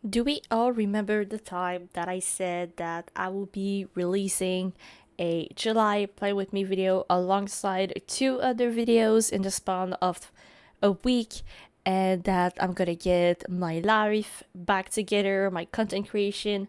Do we all remember the time that I said that I will be releasing a July Play With Me video alongside two other videos in the span of a week, and that I'm gonna get my life back together, my content creation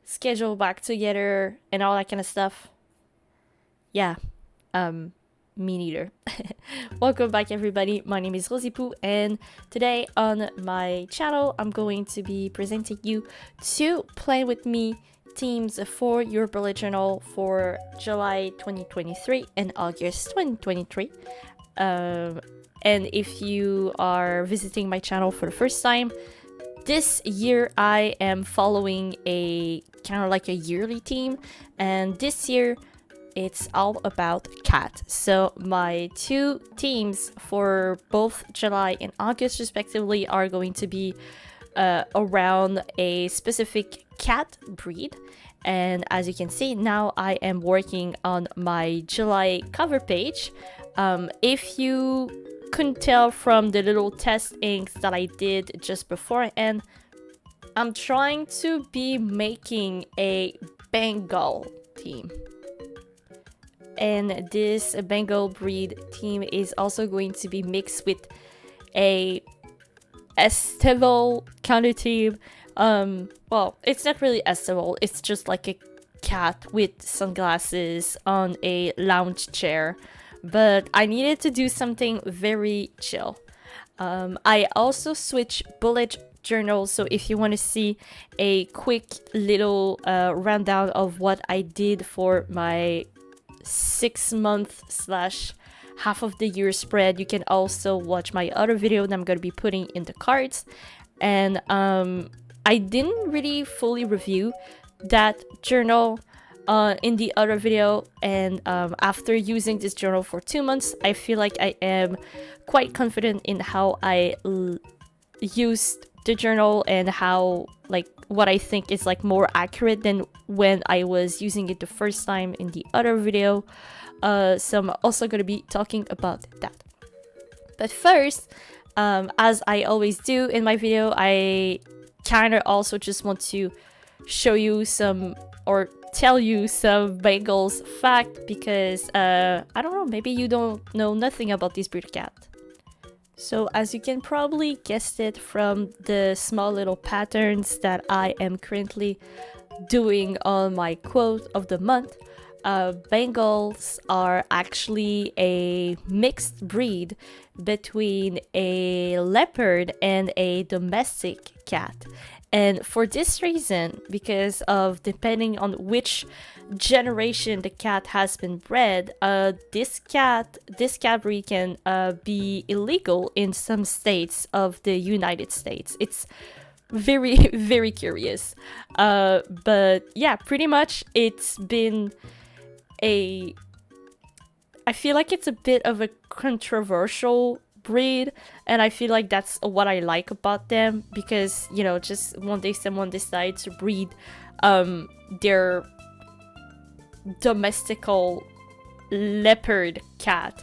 schedule back together, and all that kind of stuff? Yeah, um, me neither. Welcome back, everybody. My name is Roszipou, and today on my channel, I'm going to be presenting you two Play With Me themes for your bullet journal for July 2023 and August 2023. And if you are visiting my channel for the first time, this year I am following a kind of like a yearly theme, and this year it's all about cat. So my two themes for both July and August respectively are going to be around a specific cat breed. And as you can see, now I am working on my July cover page. If you couldn't tell from the little test inks that I did just beforehand, I'm trying to be making a Bengal theme. And this Bengal breed theme is also going to be mixed with a estival kind of theme. Well, it's not really estival, it's just like a cat with sunglasses on a lounge chair. But I needed to do something very chill. I also switched bullet journals, so if you want to see a quick little rundown of what I did for my 6-month slash half of the year spread, you can also watch my other video that I'm going to be putting in the cards. And I didn't really fully review that journal in the other video, and after using this journal for 2 months, I feel like I am quite confident in how I used the journal and how, like, what I think is like more accurate than when I was using it the first time in the other video. So I'm also going to be talking about that. But first, as I always do in my video, I kind of also just want to show you some, or tell you some Bengals fact, because I don't know, maybe you don't know nothing about this breed of cat. So as you can probably guess it from the small little patterns that I am currently doing on my quote of the month, Bengals are actually a mixed breed between a leopard and a domestic cat. And for this reason, because of depending on which generation the cat has been bred, this cat breed can be illegal in some states of the United States. It's very very curious, but yeah, pretty much it's been a, I feel like it's a bit of a controversial breed, and I feel like that's what I like about them, because, you know, just one day someone decides to breed their domestical leopard cat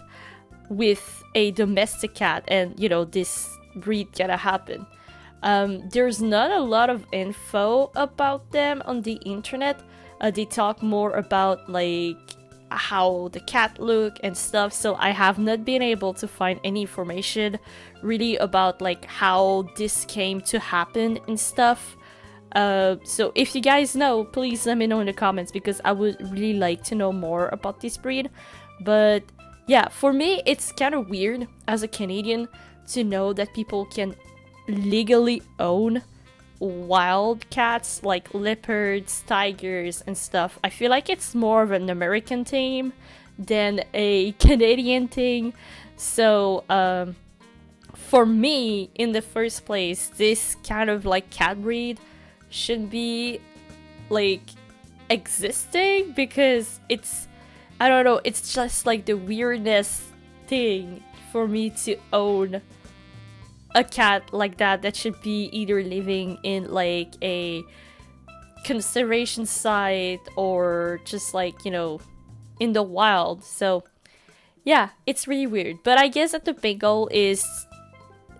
with a domestic cat, and, you know, this breed gotta happen. There's not a lot of info about them on the internet. They talk more about like how the cat look and stuff, so I have not been able to find any information really about like how this came to happen and stuff. So if you guys know, please let me know in the comments, because I would really like to know more about this breed. But yeah, for me it's kind of weird as a Canadian to know that people can legally own wild cats like leopards, tigers and stuff. I feel like it's more of an American thing than a Canadian thing. So for me, in the first place, this kind of like cat breed should be like existing, because it's, I don't know, it's just like the weirdest thing for me to own a cat like that should be either living in like a conservation site or just like, you know, in the wild. So yeah, it's really weird. But I guess that the Bengal is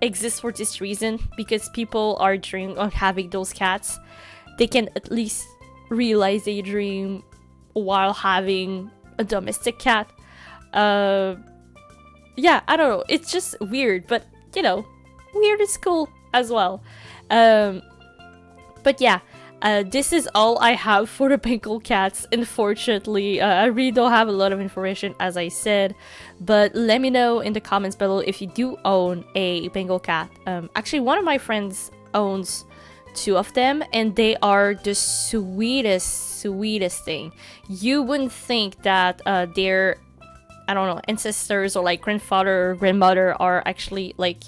exists for this reason, because people are dreaming of having those cats. They can at least realize a dream while having a domestic cat. Yeah, I don't know. It's just weird, but you know, weird is cool as well. But yeah, this is all I have for the Bengal cats. Unfortunately, I really don't have a lot of information, as I said. But let me know in the comments below if you do own a Bengal cat. Actually, one of my friends owns 2 of them, and they are the sweetest thing. You wouldn't think that their, I don't know, ancestors or like grandfather or grandmother are actually like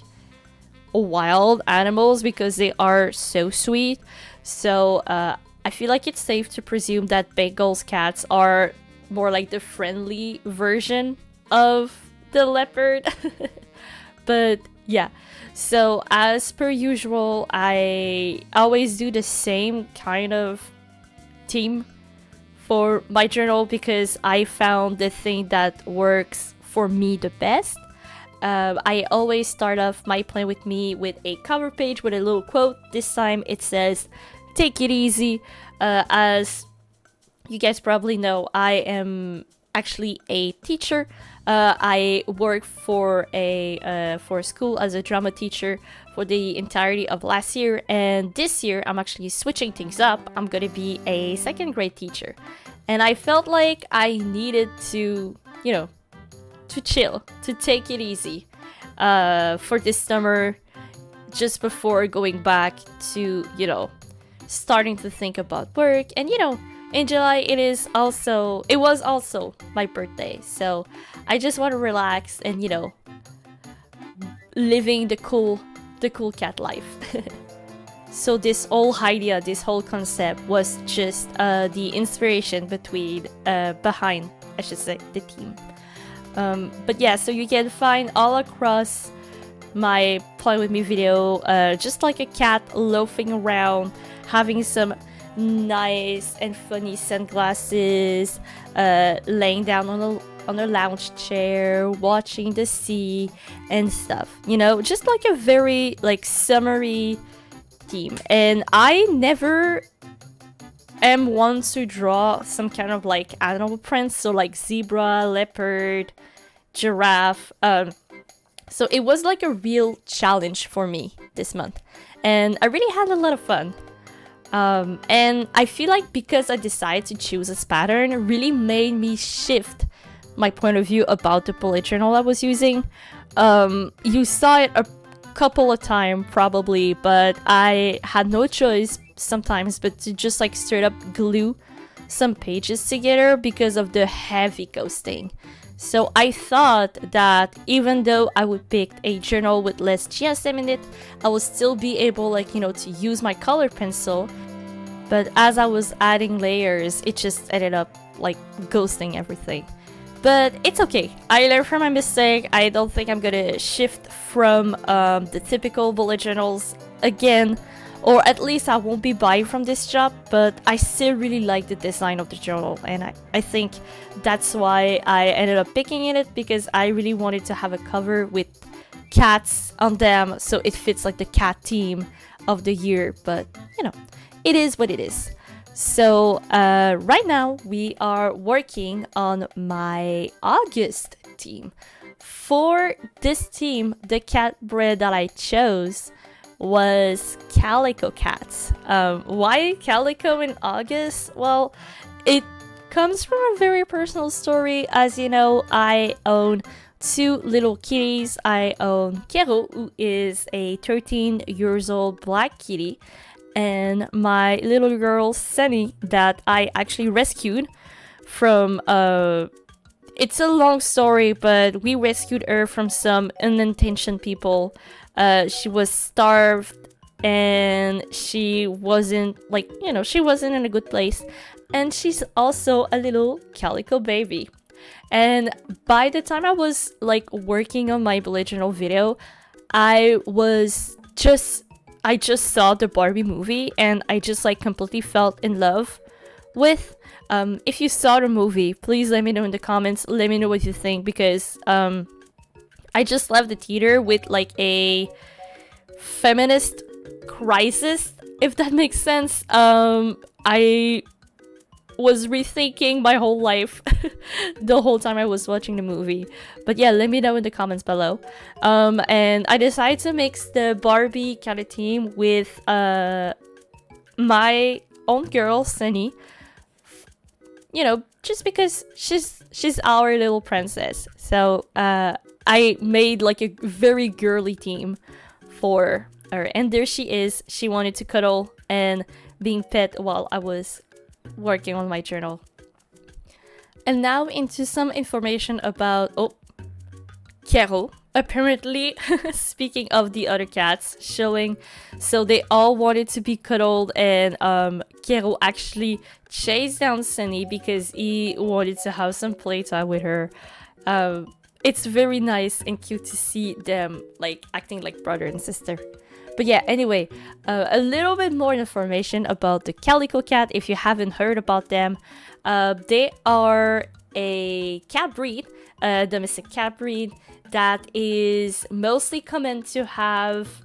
wild animals, because they are so sweet. So I feel like it's safe to presume that Bengal's cats are more like the friendly version of the leopard. But yeah, so as per usual, I always do the same kind of theme for my journal, because I found the thing that works for me the best. I always start off my plan with me with a cover page with a little quote. This time it says, "Take it easy." As you guys probably know, I am actually a teacher. I work for a school as a drama teacher for the entirety of last year, and this year I'm actually switching things up. I'm gonna be a 2nd grade teacher, and I felt like I needed to, you know, to chill, to take it easy for this summer, just before going back to, you know, starting to think about work. And you know, in July it was also my birthday, so I just want to relax and, you know, living the cool cat life. So this whole idea, this whole concept was just the inspiration behind, I should say, the theme. But yeah, so you can find all across my Play With Me video just like a cat loafing around, having some nice and funny sunglasses, laying down on a lounge chair, watching the sea and stuff. You know, just like a very like summery theme. And I never am one to draw some kind of like animal prints, so like zebra, leopard, giraffe. So it was like a real challenge for me this month, and I really had a lot of fun. And I feel like because I decided to choose this pattern, it really made me shift my point of view about the bullet journal I was using. You saw it a couple of times probably, but I had no choice sometimes but to just like straight up glue some pages together because of the heavy ghosting. So I thought that even though I would pick a journal with less GSM in it, I would still be able, like, you know, to use my color pencil. But as I was adding layers, it just ended up like ghosting everything. But it's okay. I learned from my mistake. I don't think I'm gonna shift from the typical bullet journals again, or at least I won't be buying from this shop, but I still really like the design of the journal, and I think that's why I ended up picking it, because I really wanted to have a cover with cats on them, so it fits like the cat theme of the year. But you know, it is what it is. So right now we are working on my August theme. For this theme, the cat breed that I chose was Calico cats. Why Calico in August? Well, it comes from a very personal story. As you know, I own 2 little kitties. I own Kero, who is a 13 years old black kitty, and my little girl Sunny, that I actually rescued from it's a long story, but we rescued her from some unintentional people. She was starved, and she wasn't, like, you know, she wasn't in a good place, and she's also a little calico baby. And by the time I was like working on my bullet journal video, I just saw the Barbie movie, and I just like completely felt in love with. If you saw the movie, please let me know in the comments. Let me know what you think, because I just left the theater with like a feminist crisis, if that makes sense. I was rethinking my whole life the whole time I was watching the movie. But yeah, let me know in the comments below. And I decided to mix the Barbie kind of team with my own girl, Sunny. You know, just because she's our little princess. So I made like a very girly team for her. And there she is. She wanted to cuddle and being pet while I was working on my journal. And now into some information about Kero. Apparently, speaking of the other cats, showing, so they all wanted to be cuddled, and Kero actually chased down Sunny because he wanted to have some playtime with her. It's very nice and cute to see them like acting like brother and sister. But yeah, anyway, a little bit more information about the Calico cat if you haven't heard about them. They are a cat breed, a domestic cat breed that is mostly common to have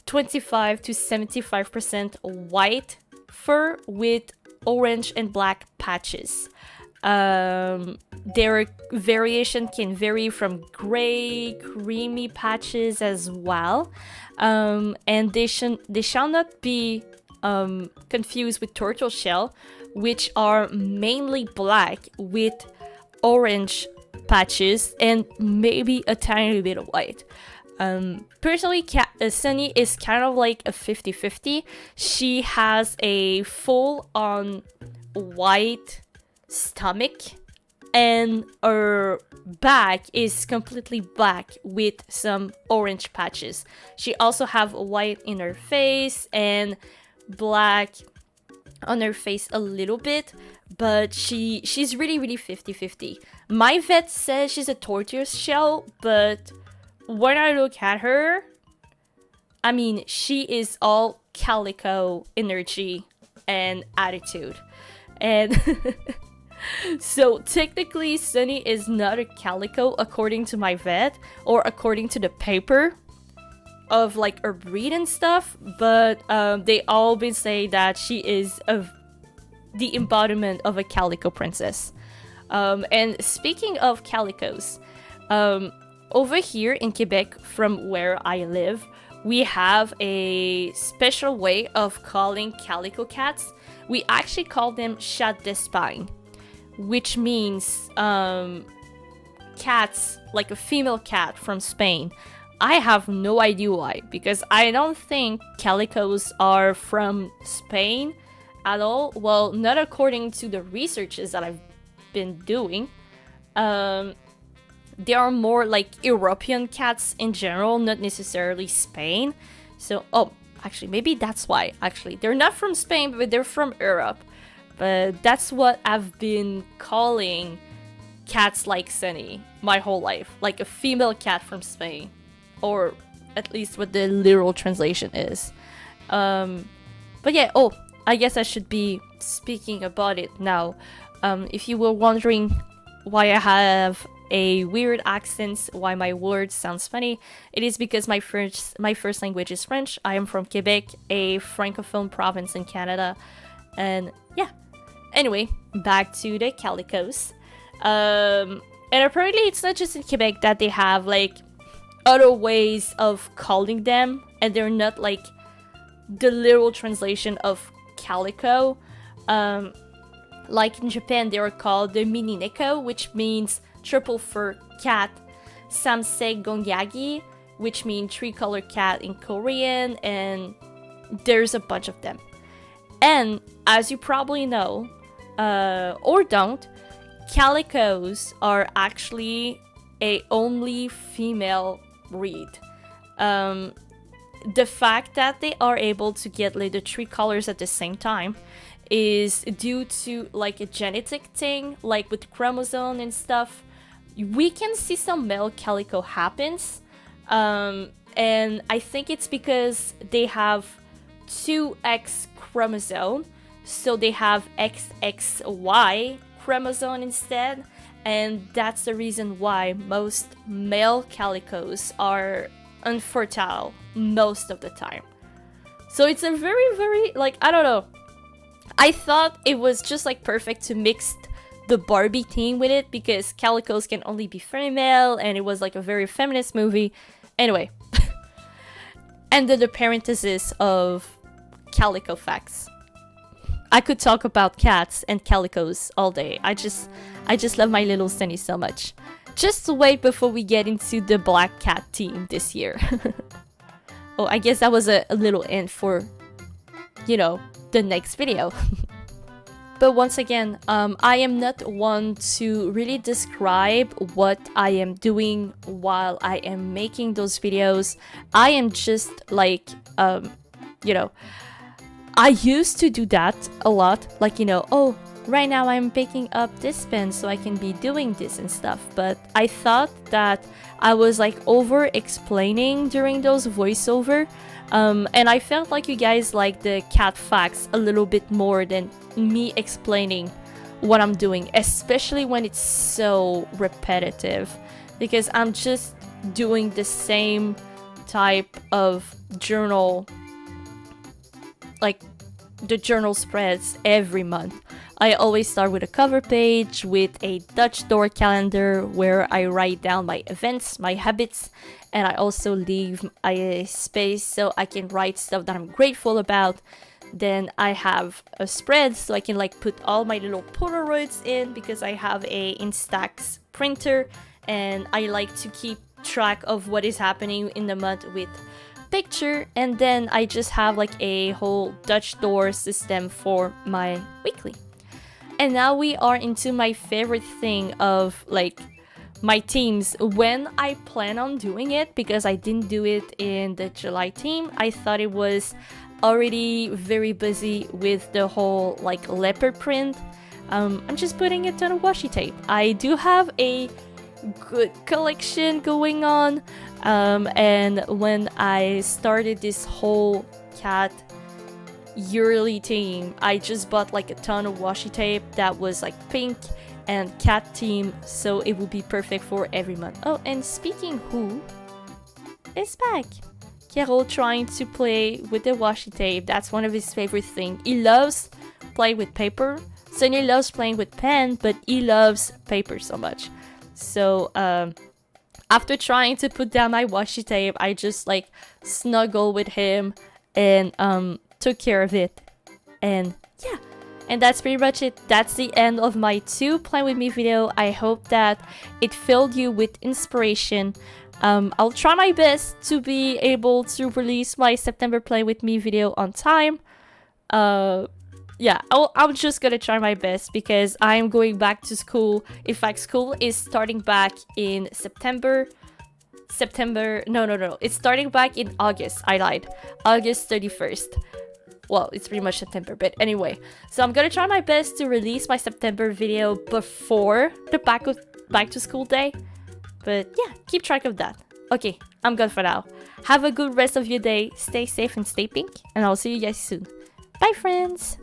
25 to 75% white fur with orange and black patches. Their variation can vary from gray, creamy patches as well. And they shall not be confused with turtle shell, which are mainly black with orange patches and maybe a tiny bit of white. Personally, Sunny is kind of like a 50-50. She has a full-on white stomach, and her back is completely black with some orange patches. She also have white in her face and black on her face a little bit, but she's really 50-50. My vet says she's a tortoise shell, but when I look at her, I mean, she is all Calico energy and attitude. And so technically Sunny is not a Calico according to my vet, or according to the paper of like her breed and stuff, but they all been saying that she is the embodiment of a Calico princess. And speaking of calicos, over here in Quebec, from where I live, we have a special way of calling calico cats. We actually call them chat d'Espagne, which means cats, like a female cat from Spain. I have no idea why, because I don't think calicos are from Spain at all. Well, not according to the researches that I've been doing. They are more like European cats in general, not necessarily Spain. So, actually, maybe that's why. Actually, they're not from Spain, but they're from Europe. But that's what I've been calling cats like Sunny my whole life. Like a female cat from Spain. Or at least what the literal translation is. But yeah, I guess I should be speaking about it now. If you were wondering why I have a weird accent, why my words sounds funny, it is because my first language is French. I am from Quebec, a francophone province in Canada. And yeah. Anyway, back to the calicos. And apparently it's not just in Quebec that they have like other ways of calling them, and they're not like the literal translation of calico. Like in Japan, they are called the mini neko, which means triple fur cat, samse gongyagi, which means three-color cat in Korean, and there's a bunch of them. And as you probably know, or don't, calicos are actually a only female breed. The fact that they are able to get like the three colors at the same time is due to like a genetic thing, like with chromosome and stuff. We can see some male calico happens, and I think it's because they have 2X chromosome, so they have XXY chromosome instead, and that's the reason why most male calicos are infertile most of the time. So it's a very, very, like, I don't know. I thought it was just like perfect to mix the Barbie theme with it because Calicos can only be female and it was like a very feminist movie. Anyway. And then the parenthesis of Calico facts. I could talk about cats and calicos all day. I just love my little Sunny so much. Just wait before we get into the black cat theme this year. Oh, I guess that was a little hint for, you know, the next video. But once again, I am not one to really describe what I am doing while I am making those videos. I am just like, you know, I used to do that a lot. Like, you know, oh, right now I'm picking up this pen so I can be doing this and stuff. But I thought that I was like over explaining during those voiceover. And I felt like you guys like the cat facts a little bit more than me explaining what I'm doing, especially when it's so repetitive, because I'm just doing the same type of journal, like the journal spreads every month. I always start with a cover page with a Dutch door calendar where I write down my events, my habits, and I also leave a space so I can write stuff that I'm grateful about. Then I have a spread so I can like put all my little Polaroids in because I have a Instax printer and I like to keep track of what is happening in the month with picture. And then I just have like a whole Dutch door system for my weekly. And now we are into my favorite thing of like my themes when I plan on doing it, because I didn't do it in the July theme. I thought it was already very busy with the whole like leopard print. I'm just putting it on a washi tape. I do have a good collection going on, and when I started this whole cat yearly theme, I just bought like a ton of washi tape that was like pink and cat theme, so it will be perfect for every month. Oh, and speaking who is back, Carol trying to play with the washi tape. That's one of his favorite things. He loves playing with paper. Sonia loves playing with pen, but he loves paper so much. So after trying to put down my washi tape, I just like snuggle with him and took care of it. And yeah, and that's pretty much it. That's the end of my 2 Plan With Me video. I hope that it filled you with inspiration. I'll try my best to be able to release my September Play With Me video on time. Yeah, I'm just gonna try my best because I'm going back to school. In fact, school is starting back in September. No. It's starting back in August. I lied. August 31st. Well, it's pretty much September, but anyway. So I'm gonna try my best to release my September video before the back to school day. But yeah, keep track of that. Okay, I'm gone for now. Have a good rest of your day. Stay safe and stay pink. And I'll see you guys soon. Bye, friends!